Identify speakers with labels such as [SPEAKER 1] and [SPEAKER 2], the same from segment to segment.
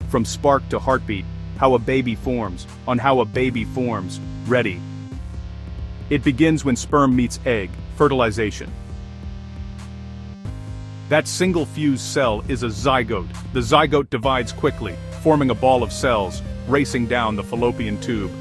[SPEAKER 1] From spark to heartbeat, how a baby forms, on how a baby forms, ready. It begins when sperm meets egg, fertilization. That single fused cell is a zygote. The zygote divides quickly, forming a ball of cells, racing down the fallopian tube.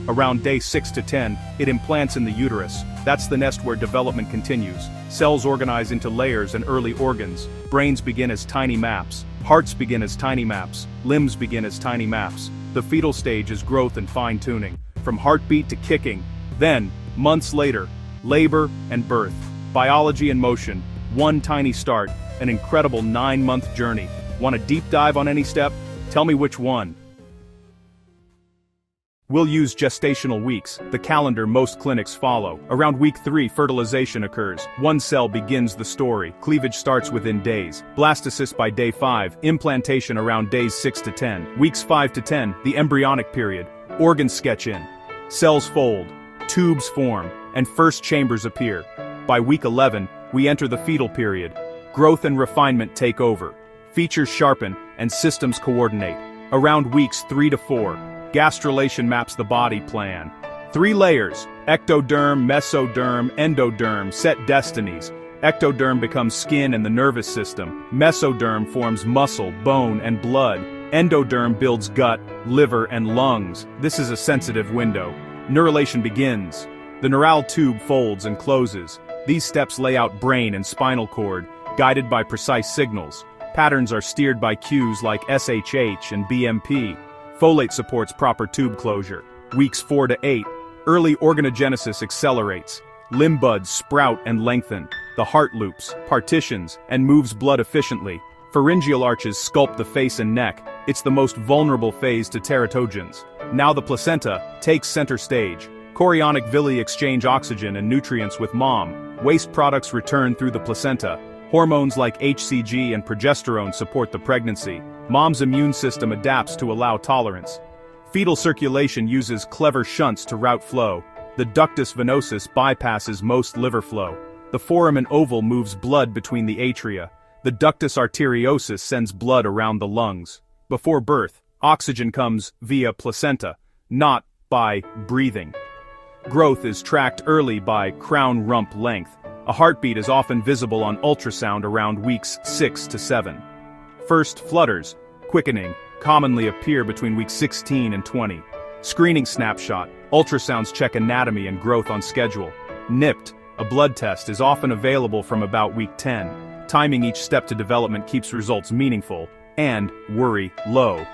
[SPEAKER 1] Around day 6 to 10, it implants in the uterus. That's the nest where development continues. Cells organize into layers and early organs. Brains begin as tiny maps. Hearts begin as tiny maps. Limbs begin as tiny maps. The fetal stage is growth and fine-tuning. From heartbeat to kicking. Then, months later, labor and birth. Biology in motion. One tiny start. An incredible 9-month journey. Want a deep dive on any step? Tell me which one. We'll use gestational weeks, the calendar most clinics follow. Around week 3, fertilization occurs. One cell begins the story. Cleavage starts within days. Blastocyst by day 5, implantation around days 6 to 10. Weeks 5 to 10, the embryonic period. Organs sketch in. Cells fold. Tubes form. And first chambers appear. By week 11, we enter the fetal period. Growth and refinement take over. Features sharpen, and systems coordinate. Around weeks 3 to 4, gastrulation maps the body plan. 3 layers, ectoderm, mesoderm, endoderm, set destinies. Ectoderm becomes skin and the nervous system. Mesoderm forms muscle, bone, and blood. Endoderm builds gut, liver, and lungs. This is a sensitive window. Neurulation begins. The neural tube folds and closes. These steps lay out brain and spinal cord, guided by precise signals. Patterns are steered by cues like SHH and BMP. Folate supports proper tube closure. Weeks 4 to 8, early organogenesis accelerates. Limb buds sprout and lengthen. The heart loops, partitions, and moves blood efficiently. Pharyngeal arches sculpt the face and neck. It's the most vulnerable phase to teratogens. Now the placenta takes center stage. Chorionic villi exchange oxygen and nutrients with mom. Waste products return through the placenta. Hormones like HCG and progesterone support the pregnancy. Mom's immune system adapts to allow tolerance. Fetal circulation uses clever shunts to route flow. The ductus venosus bypasses most liver flow. The foramen oval moves blood between the atria. The ductus arteriosus sends blood around the lungs. Before birth, oxygen comes via placenta, not by breathing. Growth is tracked early by crown rump length. A heartbeat is often visible on ultrasound around weeks 6 to 7. First flutters, quickening, commonly appear between weeks 16 and 20. Screening snapshot, ultrasounds check anatomy and growth on schedule. NIPT, a blood test, is often available from about week 10. Timing each step to development keeps results meaningful, and worry low.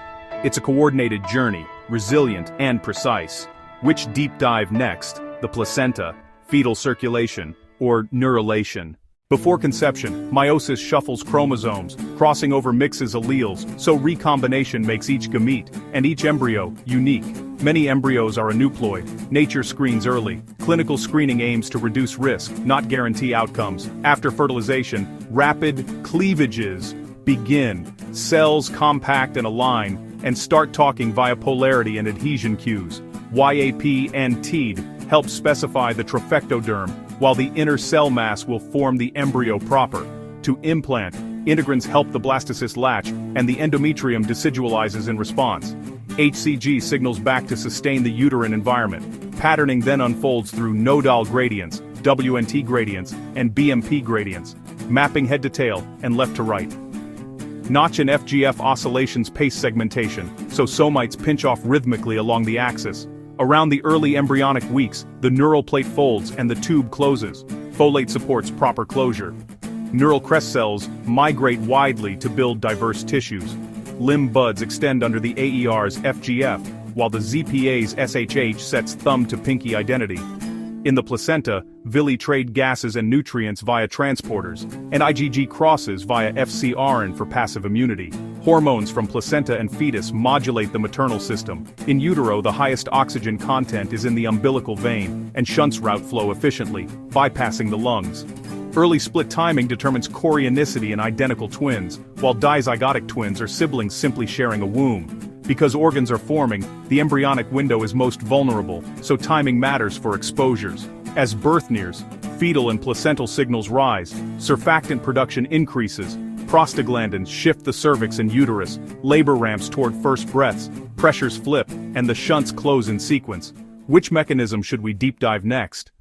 [SPEAKER 1] It's a coordinated journey, resilient and precise. Which deep dive next? The placenta, fetal circulation, or neurulation? Before conception, meiosis shuffles chromosomes, crossing over mixes alleles, so recombination makes each gamete, and each embryo, unique. Many embryos are aneuploid. Nature screens early. Clinical screening aims to reduce risk, not guarantee outcomes. After fertilization, rapid cleavages begin. Cells compact and align, and start talking via polarity and adhesion cues. YAP and TEAD help specify the trophectoderm, while the inner cell mass will form the embryo proper. To implant, integrins help the blastocyst latch, and the endometrium decidualizes in response. HCG signals back to sustain the uterine environment. Patterning then unfolds through nodal gradients, WNT gradients, and BMP gradients, mapping head to tail and left to right. Notch and FGF oscillations pace segmentation, so somites pinch off rhythmically along the axis. Around the early embryonic weeks, the neural plate folds and the tube closes. Folate supports proper closure. Neural crest cells migrate widely to build diverse tissues. Limb buds extend under the AER's FGF, while the ZPA's SHH sets thumb to pinky identity. In the placenta, villi trade gases and nutrients via transporters, and IgG crosses via FcRn for passive immunity. Hormones from placenta and fetus modulate the maternal system. In utero, the highest oxygen content is in the umbilical vein, and shunts route flow efficiently, bypassing the lungs. Early split timing determines chorionicity in identical twins, while dizygotic twins are siblings simply sharing a womb. Because organs are forming, the embryonic window is most vulnerable, so timing matters for exposures. As birth nears, fetal and placental signals rise, surfactant production increases, Prostaglandins shift the cervix and uterus, labor ramps toward first breaths, pressures flip, and the shunts close in sequence. Which mechanism should we deep dive next?